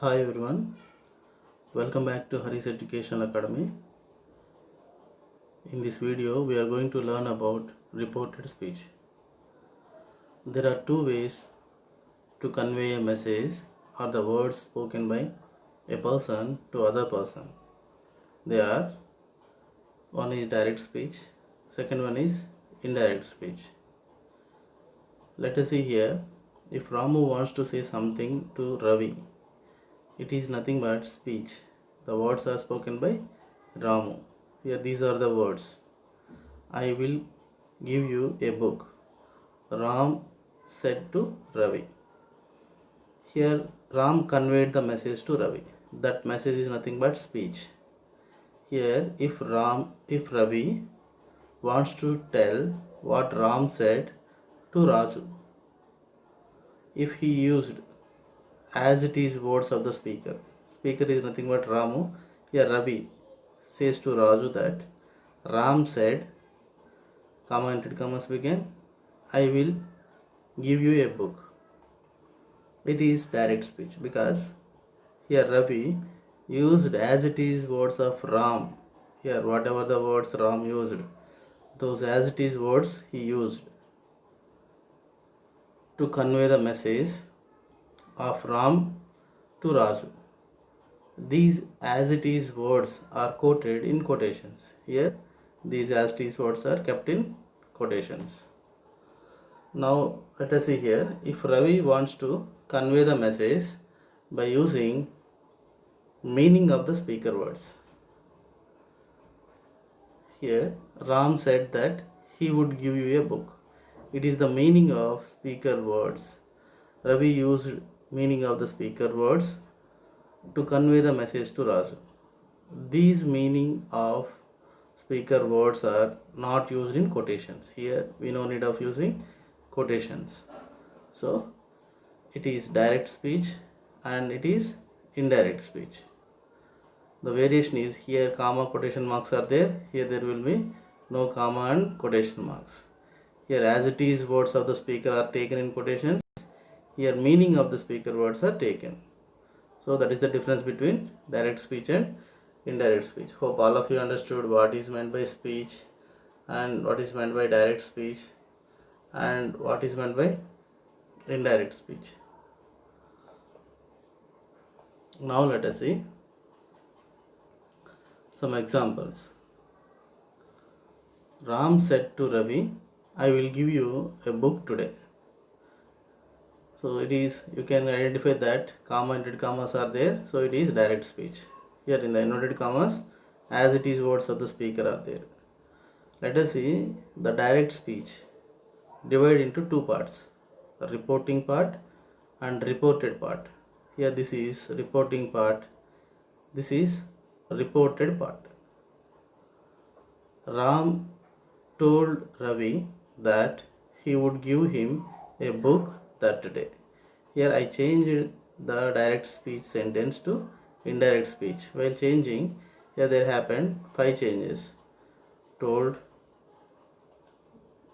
Hi everyone, welcome back to Hari's Educational Academy. In this video, we are going to learn about reported speech. There are two ways to convey a message or the words spoken by a person to other person. They are, one is direct speech, second one is indirect speech. Let us see here, if Ramu wants to say something to Ravi, it is nothing but speech. The words are spoken by Ramu. Here these are the words. I will give you a book, Ram said to Ravi. Here Ram conveyed the message to Ravi. That message is nothing but speech. Here if Ravi wants to tell what Ram said to Raju, if he used as it is words of the speaker is nothing but Ramu. Here Ravi says to Raju that Ram said, comma inverted commas begin, I will give you a book. It is direct speech because here Ravi used as it is words of Ram. Here whatever the words Ram used, those as it is words he used to convey the message of Ram to Raju. These as it is words are quoted in quotations. Here these as it is words are kept in quotations. Now let us see here, if Ravi wants to convey the message by using meaning of the speaker words. Here Ram said that he would give you a book. It is the meaning of speaker words. Ravi used meaning of the speaker words to convey the message to Raju. These meaning of speaker words are not used in quotations. Here we no need of using quotations. So it is direct speech and it is indirect speech. The variation is here comma quotation marks are there, here there will be no comma and quotation marks. Here as it is words of the speaker are taken in quotations, here meaning of the speaker words are taken. So that is the difference between direct speech and indirect speech. Hope all of you understood what is meant by speech and what is meant by direct speech and what is meant by indirect speech. Now let us see some examples. Ram said to Ravi, I will give you a book today. So it is, you can identify that comma inverted commas are there, so it is direct speech. Here in the inverted commas, as it is words of the speaker are there. Let us see the direct speech divided into two parts, the reporting part and reported part. Here this is reporting part, this is reported part. Ram told Ravi that he would give him a book that day. Here I changed the direct speech sentence to indirect speech. While changing, here there happened 5 changes. Told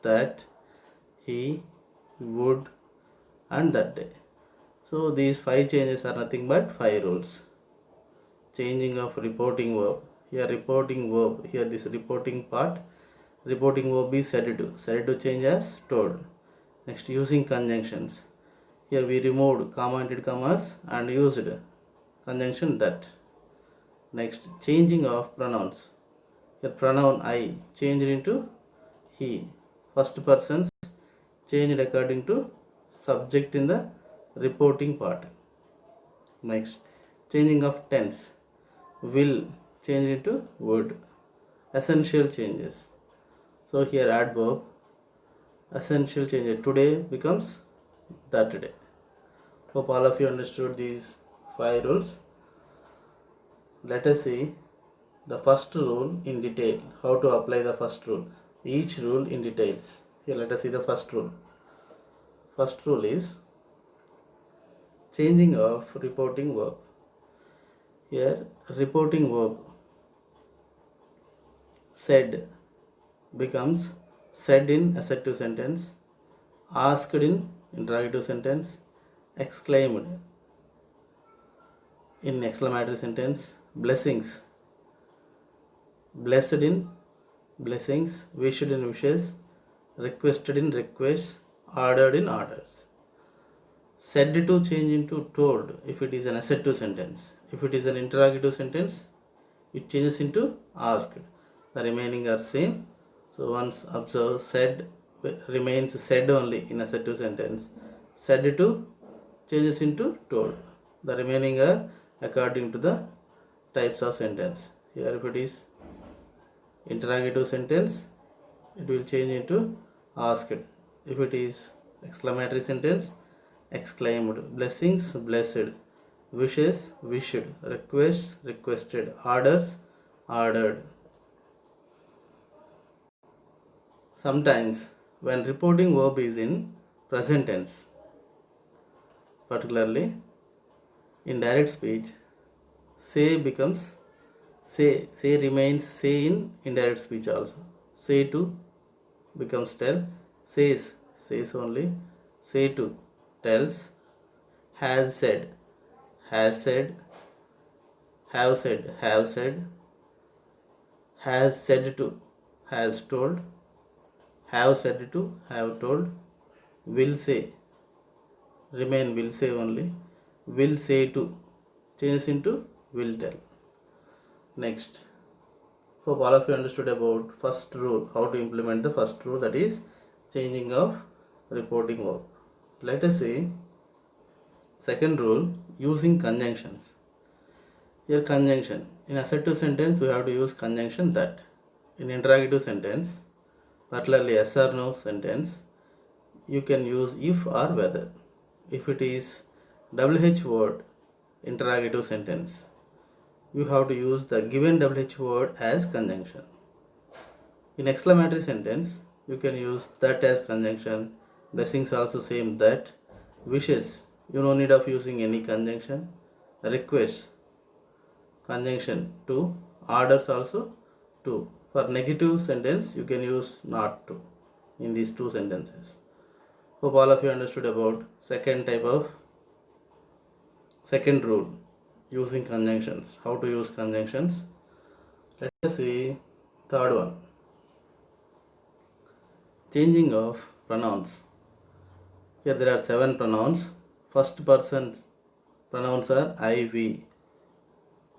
that he would and that day. So these 5 changes are nothing but 5 rules. Changing of reporting verb. Here reporting verb, here this reporting part, reporting verb is said to. Said to change as told. Next using conjunctions. Here we removed comma inverted commas and used conjunction that. Next changing of pronouns. Here pronoun I changed into he. First person changed according to subject in the reporting part. Next changing of tense. Will change into would. Essential changes. So here adverb, essential changes. Today becomes that day. Hope all of you understood these 5 rules. Let us see the first rule in detail. How to apply the first rule. Each rule in details. Here let us see the first rule. First rule is changing of reporting verb. Here reporting verb said becomes said in assertive sentence, asked in interrogative sentence, exclaimed in exclamatory sentence, blessings, blessed in blessings, wished in wishes, requested in requests, ordered in orders. Said to change into told if it is an assertive sentence. If it is an interrogative sentence, it changes into asked. The remaining are same. So once observe, said remains said only in assertive sentence. Said to changes into told. The remaining are according to the types of sentence. Here if it is interrogative sentence, it will change into asked. If it is exclamatory sentence, exclaimed, blessings, blessed, wishes, wished, requests, requested, orders, ordered. Sometimes when reporting verb is in present tense, particularly in direct speech, say becomes say remains say in indirect speech also. Say to becomes tell, says only, say to tells, has said, have said, has said to, has told, have said to, have told, will say, remain will say only, will say to change into will tell. Next, hope all of you understood about first rule, how to implement the first rule, that is changing of reporting verb. Let us see second rule, using conjunctions. Here conjunction, in assertive sentence we have to use conjunction that. In interrogative sentence, particularly yes or no sentence, you can use if or whether. If it is WH word interrogative sentence, you have to use the given WH word as conjunction. In exclamatory sentence, you can use that as conjunction. Blessings also same that. Wishes, you no need of using any conjunction. Requests, conjunction to. Orders also to. For negative sentence, you can use not to in these two sentences. Hope all of you understood about second rule, using conjunctions, how to use conjunctions. Let us see third one, changing of pronouns. Here there are 7 pronouns. First person pronouns are I, we.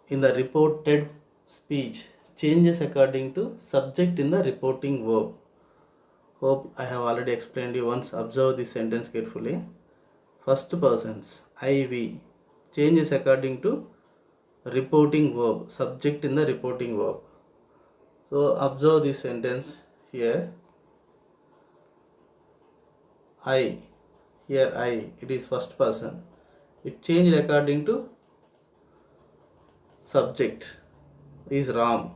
In the reported speech, changes according to subject in the reporting verb. Hope I have already explained you once. Observe this sentence carefully. First persons I, we changes according to reporting verb, subject in the reporting verb. So observe this sentence here. I, here I, it is first person. It changed according to subject is Ram.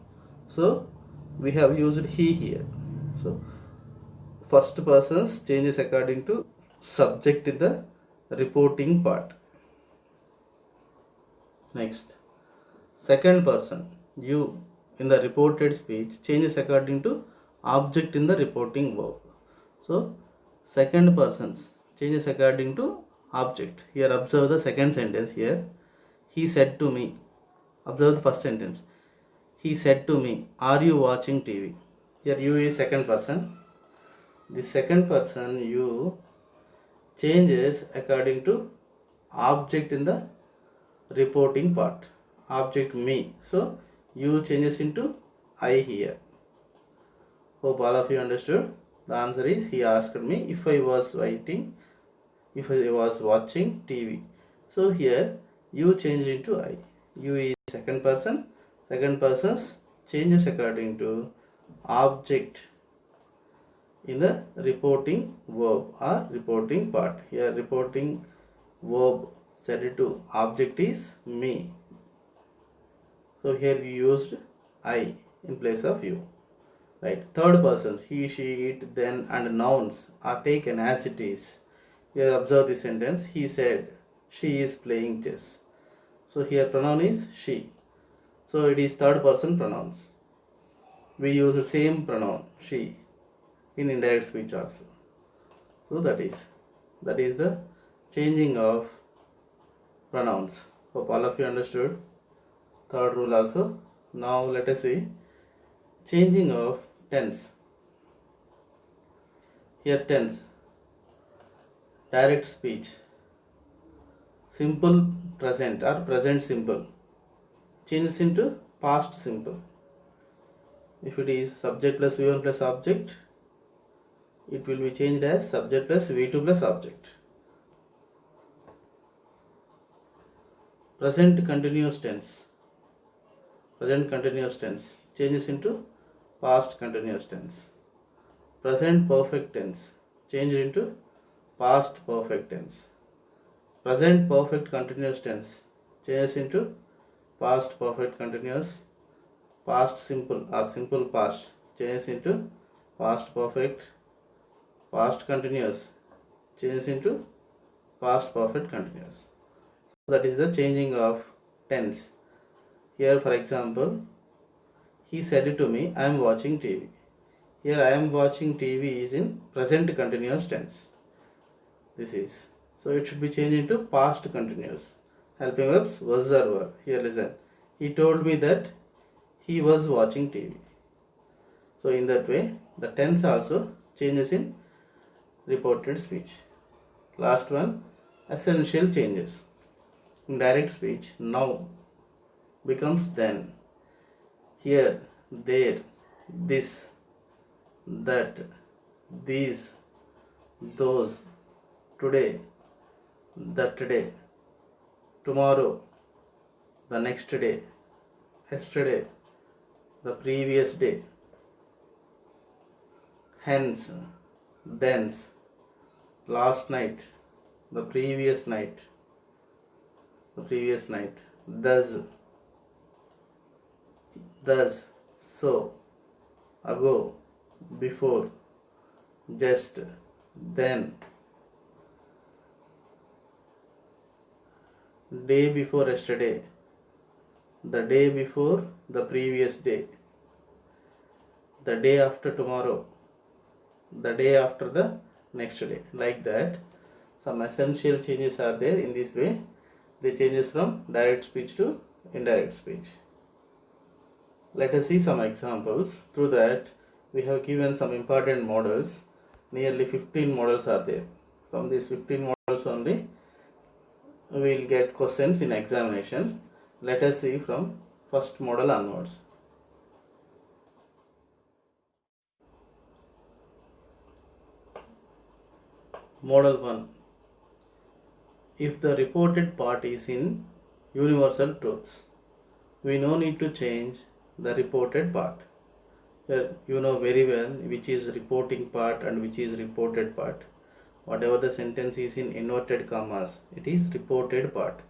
So we have used he here. So first person's changes according to subject in the reporting part. Next, second person you in the reported speech changes according to object in the reporting verb. So second person's changes according to object. Here observe the second sentence here. He said to me. Observe the first sentence. He said to me, are you watching TV? Here you is second person. The second person you changes according to object in the reporting part. Object me. So you changes into I here. Hope all of you understood. The answer is, he asked me if I was watching TV. So here you change into I. You is second person. Second person's changes according to object in the reporting verb or reporting part. Here reporting verb set to object is me. So here we used I in place of you. Right. Third persons he, she, it, then and nouns are taken as it is. Here observe the sentence. He said she is playing chess. So here pronoun is she. So it is third person pronouns. We use the same pronoun she in indirect speech also. So that is the changing of pronouns. Hope all of you understood. Third rule also. Now let us see changing of tense. Here tense, direct speech, simple present or present simple changes into past simple. If it is subject plus V1 plus object, it will be changed as subject plus V2 plus object. Present continuous tense changes into past continuous tense. Present perfect tense changes into past perfect tense. Present perfect continuous tense changes into past perfect continuous. Past simple or simple past changes into past perfect. Past continuous changes into past perfect continuous. So that is the changing of tense. Here for example, he said to me, I am watching TV. Here I am watching TV is in present continuous tense. This is. So it should be changed into past continuous. Helping verbs was or were. Here listen. He told me that he was watching TV. So in that way, the tense also changes in reported speech. Last one, essential changes. In direct speech, now becomes then. Here, there, this, that, these, those, today, that day, tomorrow, the next day, yesterday, the previous day, hence, thence, last night, the previous night, thus, so, ago, before, just, then, day before yesterday, the day before the previous day, the day after tomorrow, the day after the next day. Like that, some essential changes are there. In this way, they changes from direct speech to indirect speech. Let us see some examples. Through that, we have given some important models. Nearly 15 models are there. From these 15 models only, we will get questions in examination. Let us see from first model onwards. Model 1. If the reported part is in universal truths, we no need to change the reported part. You know very well which is reporting part and which is reported part. Whatever the sentence is in inverted commas, it is reported part.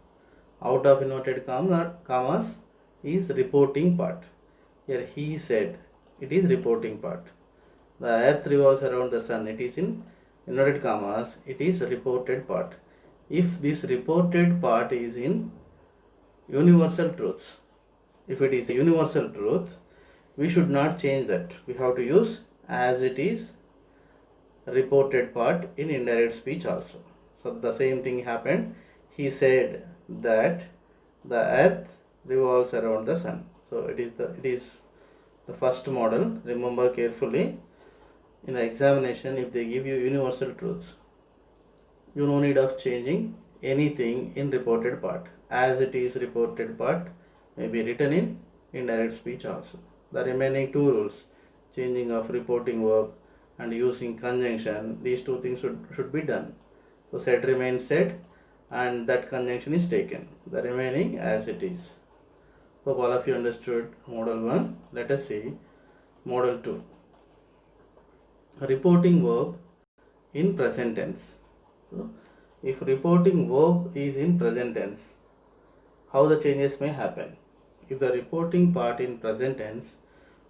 Out of inverted commas is reporting part. Here he said, it is reporting part. The earth revolves around the sun, it is in inverted commas, it is reported part. If this reported part is in universal truths, if it is a universal truth, we should not change that. We have to use as it is reported part in indirect speech also. So the same thing happened. He said that the earth revolves around the sun. So it is the first model. Remember carefully. In the examination, if they give you universal truths, you no need of changing anything in reported part. As it is reported part may be written in indirect speech also. The remaining two rules, changing of reporting verb and using conjunction, these two things should be done. So said remains said and that conjunction is taken. The remaining as it is. Hope all of you understood model 1. Let us see model 2. Reporting verb in present tense. So if reporting verb is in present tense, how the changes may happen? If the reporting part in present tense,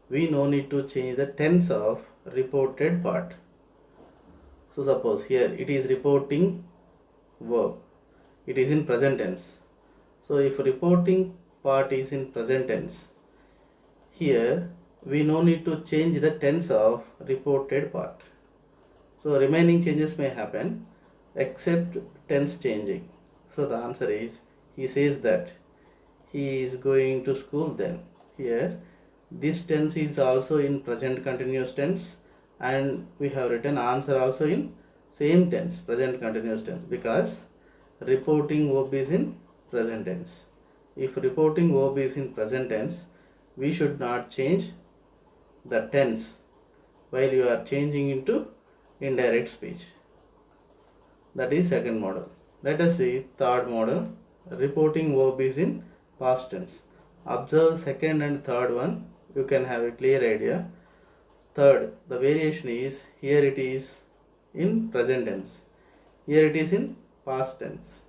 we no need to change the tense of reported part. So suppose here it is reporting verb, it is in present tense. So if reporting part is in present tense, here we no need to change the tense of reported part. So remaining changes may happen except tense changing. So the answer is he says that he is going to school then. Here this tense is also in present continuous tense, and we have written answer also in same tense, present continuous tense, because reporting verb is in present tense. If reporting verb is in present tense, we should not change the tense while you are changing into indirect speech. That is second model. Let us see third model. Reporting verb is in past tense. Observe second and third one. You can have a clear idea. Third, the variation is here it is in present tense. Here it is in past tense.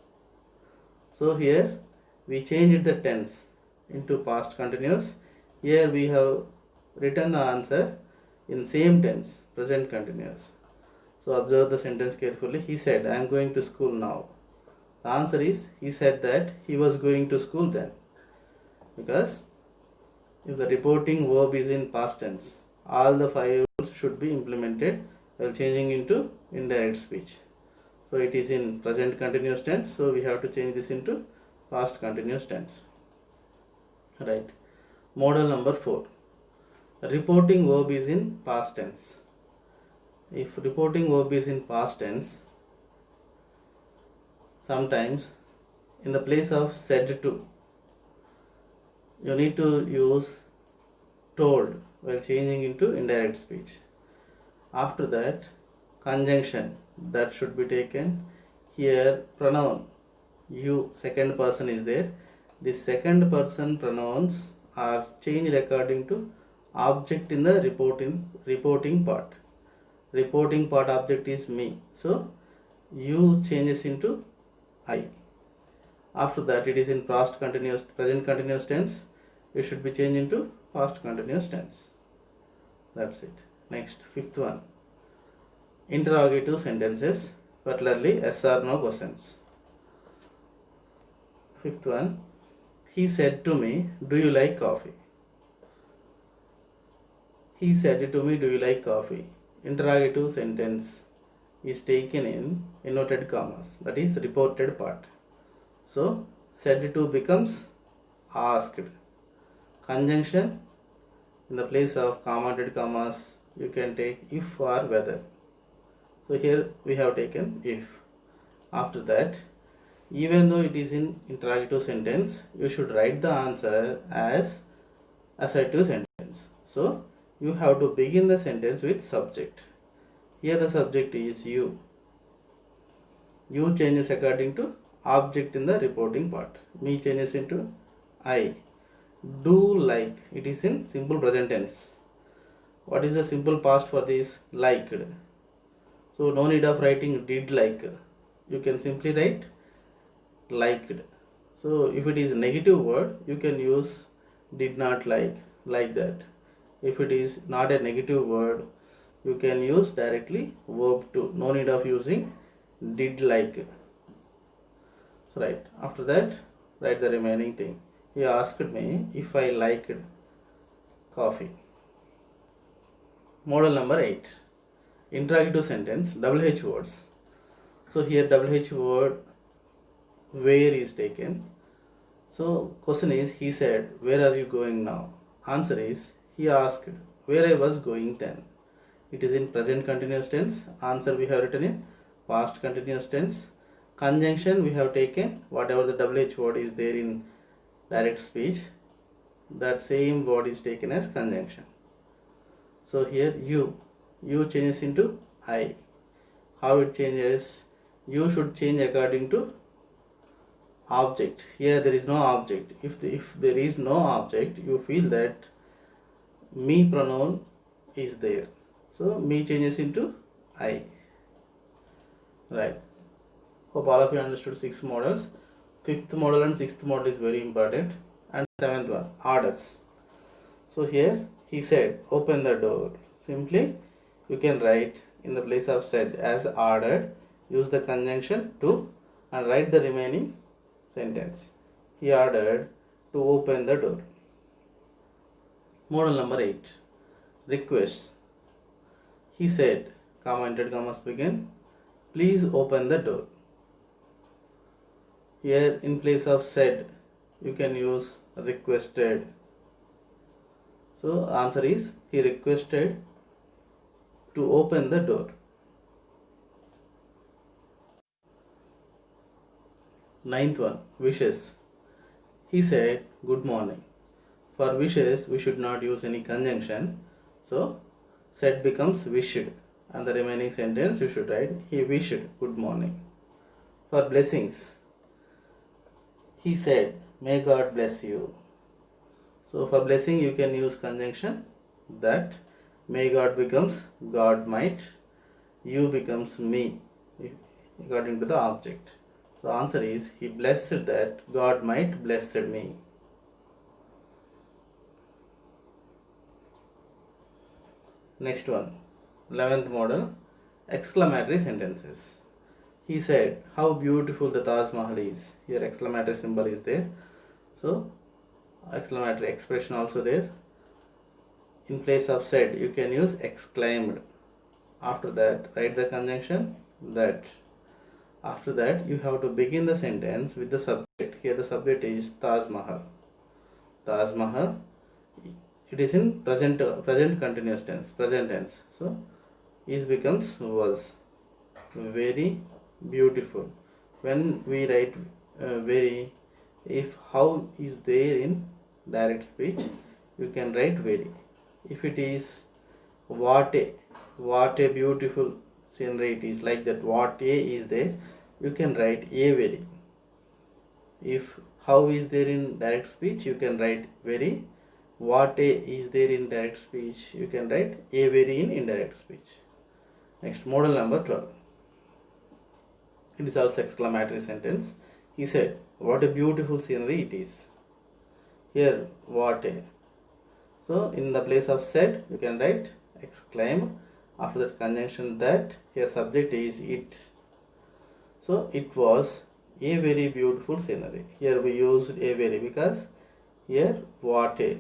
So here we changed the tense into past continuous. Here we have written the answer in same tense, present continuous. So observe the sentence carefully. He said, I am going to school now. The answer is, he said that he was going to school then. Because if the reporting verb is in past tense, all the 5 rules should be implemented while changing into indirect speech. So it is in present continuous tense, so we have to change this into past continuous tense. Right. Model number 4. Reporting verb is in past tense. If reporting verb is in past tense, sometimes in the place of said to, you need to use told while changing into indirect speech. After that, conjunction that should be taken. Here pronoun you, second person is there. The second person pronouns are changed according to object in the reporting part. Reporting part object is me, so you changes into I. After that, it is in present continuous tense. It should be changed into past continuous tense. That's it. Next, fifth one. Interrogative sentences, particularly yes or no questions. Fifth one. He said to me, do you like coffee? He said to me, do you like coffee? Interrogative sentence is taken in inverted commas, that is reported part. So said to becomes asked. Conjunction in the place of commented commas, you can take if or whether. So here we have taken if. After that, even though it is in interrogative sentence, you should write the answer as assertive sentence. So you have to begin the sentence with subject. Here the subject is you. You changes according to object in the reporting part. Me changes into I. Do like, it is in simple present tense. What is the simple past for this? Liked. So no need of writing did like. You can simply write liked. So if it is a negative word, you can use did not like that. If it is not a negative word, you can use directly verb to. No need of using did like. So right, after that, write the remaining thing. He asked me if I liked coffee. Model number 8. Interrogative sentence, WH words. So here WH word where is taken. So question is, he said, where are you going now? Answer is, he asked where I was going then. It is in present continuous tense. Answer we have written in past continuous tense. Conjunction we have taken whatever the WH word is there in direct speech, that same word is taken as conjunction. So here you changes into I. How it changes? You should change according to object. Here there is no object. If there is no object, you feel that me pronoun is there. So me changes into I. Right. Hope all of you understood 6 models. 5th model and 6th model is very important. And 7th one, orders. So here he said, open the door. Simply you can write in the place of said as ordered. Use the conjunction to and write the remaining sentence. He ordered to open the door. Model number 8. Requests. He said, comma inverted commas begin, please open the door. Here in place of said, you can use requested. So answer is he requested to open the door. Ninth one, wishes. He said good morning. For wishes, we should not use any conjunction. So said becomes wished, and the remaining sentence you should write he wished good morning. For blessings, he said may God bless you. So for blessing you can use conjunction that. May God becomes God might, you becomes me according to the object. So answer is he blessed that God might blessed me. Next one, 11th model, exclamatory sentences. He said how beautiful the Taj Mahal is. Here exclamatory symbol is there. So exclamatory expression also there. In place of said you can use exclaimed. After that write the conjunction that. After that you have to begin the sentence with the subject. Here the subject is Taj Mahal. Taj Mahal, it is in present continuous tense, present tense. So is becomes was. Very beautiful. When we write very, if how is there in direct speech, you can write very. If it is what a beautiful scenery it is, like that, what a is there, you can write a very. If how is there in direct speech, you can write very. What a is there in direct speech, you can write a very in indirect speech. Next, model number 12. It is also exclamatory sentence. He said, what a beautiful scenery it is. Here, what a. So, in the place of said, you can write exclaim. After that conjunction that, here subject is it. So, it was a very beautiful scenery. Here we used a very because here what a.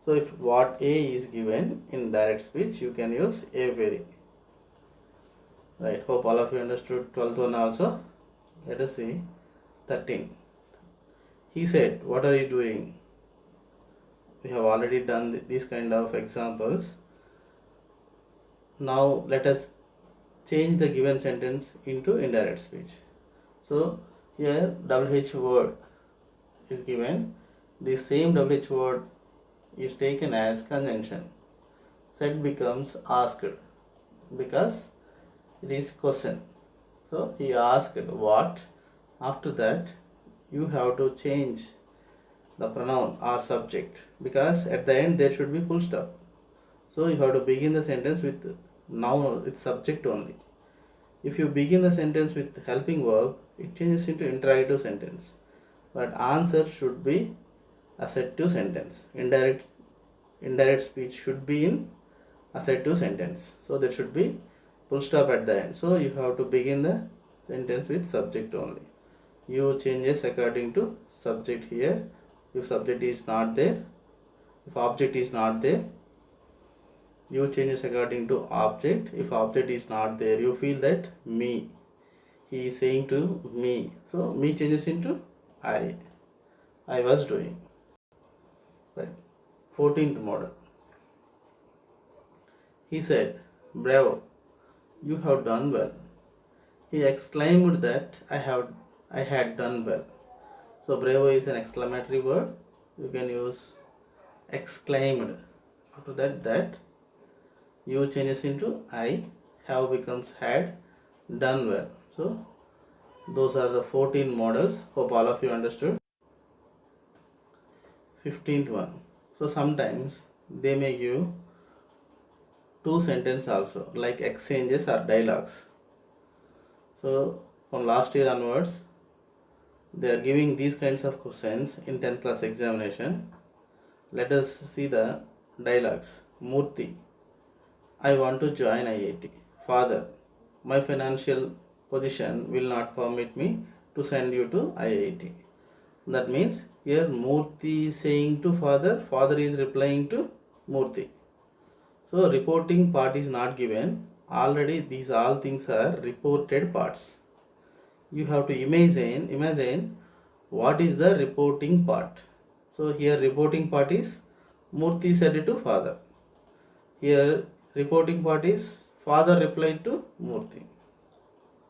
So, if what a is given in direct speech, you can use a very. Right, hope all of you understood 12th one also. Let us see 13. He said, what are you doing? We have already done these kind of examples. Now let us change the given sentence into indirect speech. So here WH word is given. The same WH word is taken as conjunction. Said becomes asked because it is question. So he asked what. After that you have to change the pronoun or subject because at the end there should be full stop. So you have to begin the sentence with noun with subject only. If you begin the sentence with helping verb, it changes into interrogative sentence. But answer should be assertive sentence. Indirect speech should be in assertive sentence. So there should be full stop at the end. So you have to begin the sentence with subject only. You changes according to subject here. If subject is not there, if object is not there, you changes according to object. If object is not there, you feel that me. He is saying to me. So me changes into I. I was doing. Right. 14th model. He said, bravo, you have done well. He exclaimed that I had done well. So bravo is an exclamatory word. You can use exclaimed. After that you changes into I. Have becomes had. Done well. So those are the 14 models. Hope all of you understood. 15th one. So sometimes they may give two sentences also, like exchanges or dialogues. So from last year onwards, they are giving these kinds of questions in 10th class examination. Let us see the dialogues. Murthy, I want to join IIT. Father, my financial position will not permit me to send you to IIT. That means here Murthy is saying to father, father is replying to Murthy. So reporting part is not given. Already these all things are reported parts. you have to imagine what is the reporting part. So here reporting part is Murthy said to father. Here reporting part is father replied to Murthy.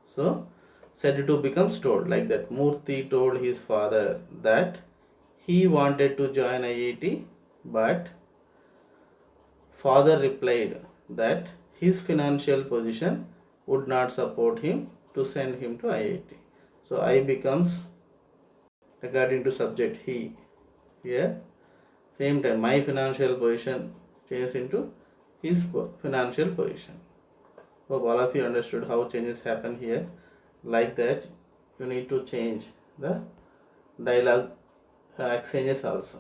So said to becomes told, like that. Murthy told his father that he wanted to join IIT, but father replied that his financial position would not support him to send him to IIT. So I becomes according to subject he. Here same time my financial position changes into his financial position. Hope all of you understood how changes happen here. Like that, you need to change the dialogue exchanges also.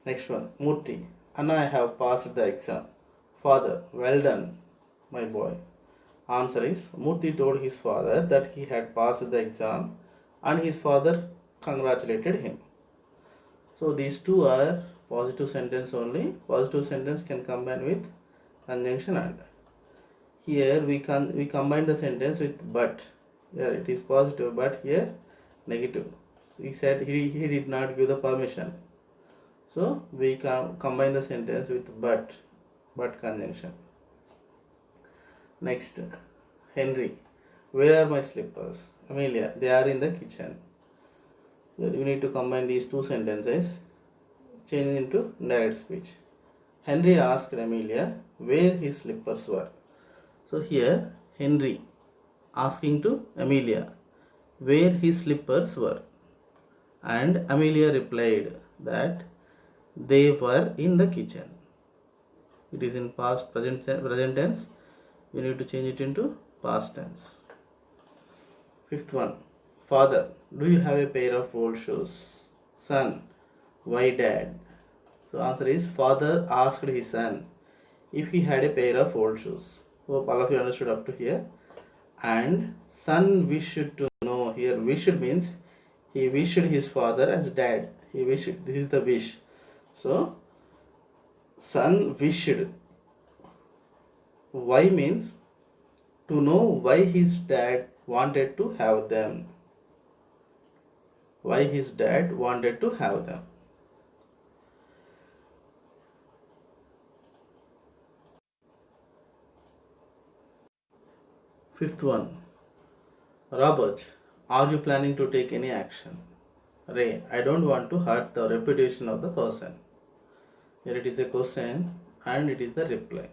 Next one, Murthy. Anna, I have passed the exam. Father, well done, my boy. Answer is, Murthy told his father that he had passed the exam and his father congratulated him. So these two are positive sentence only. Positive sentence can combine with conjunction and. Here we combine the sentence with but. Here it is positive, but here negative. He said he did not give the permission. So we combine the sentence with but conjunction. Next, Henry, where are my slippers? Amelia, they are in the kitchen. Here you need to combine these two sentences, change into direct speech. Henry asked Amelia where his slippers were. So here Henry asking to Amelia where his slippers were, and Amelia replied that they were in the kitchen. It is in present tense. You need to change it into past tense. Fifth one, father, do you have a pair of old shoes? Son, why dad? So answer is, father asked his son if he had a pair of old shoes. Hope all of you understood up to here. And son wished to know. Here wished means he wished his father as dad. He wished. This is the wish. So son wished. Why means to know why his dad wanted to have them. Why his dad wanted to have them. Fifth one, Robert, are you planning to take any action? Ray, I don't want to hurt the reputation of the person. Here it is a question and it is the reply.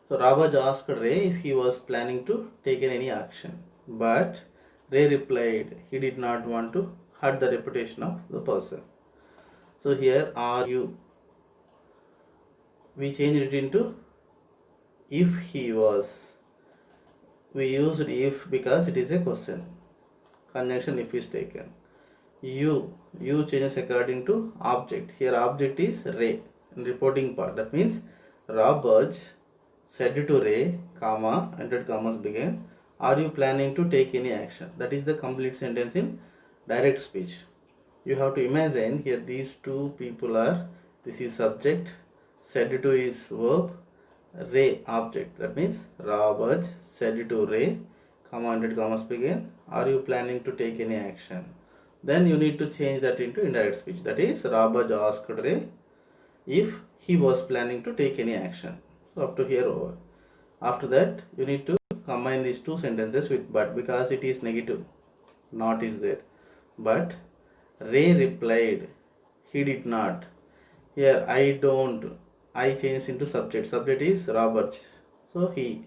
So Ravaj asked Ray if he was planning to take any action, but Ray replied he did not want to hurt the reputation of the person. So here are you. We changed it into if he was. We used if because it is a question. Conjunction if is taken. You changes according to object. Here object is Ray in reporting part. That means Robert said to Ray, comma, entered commas begin, are you planning to take any action? That is the complete sentence in direct speech. You have to imagine here these two people are, this is subject, said to is verb, Ray object. That means Robert said to Ray, comma, entered commas begin, are you planning to take any action? Then you need to change that into indirect speech. That is Robert asked Ray if he was planning to take any action. So up to here over. After that you need to combine these two sentences with but because it is negative. Not is there. But Ray replied he did not. Here I don't. I change into subject. Subject is Robert. So he.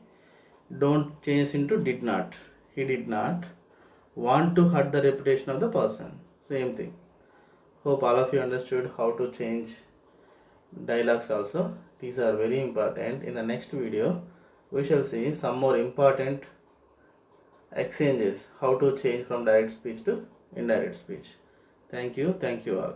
Don't change into did not. He did not want to hurt the reputation of the person. Same thing. Hope all of you understood how to change dialogues also. These are very important. In the next video we shall see some more important exchanges, how to change from direct speech to indirect speech. Thank you all.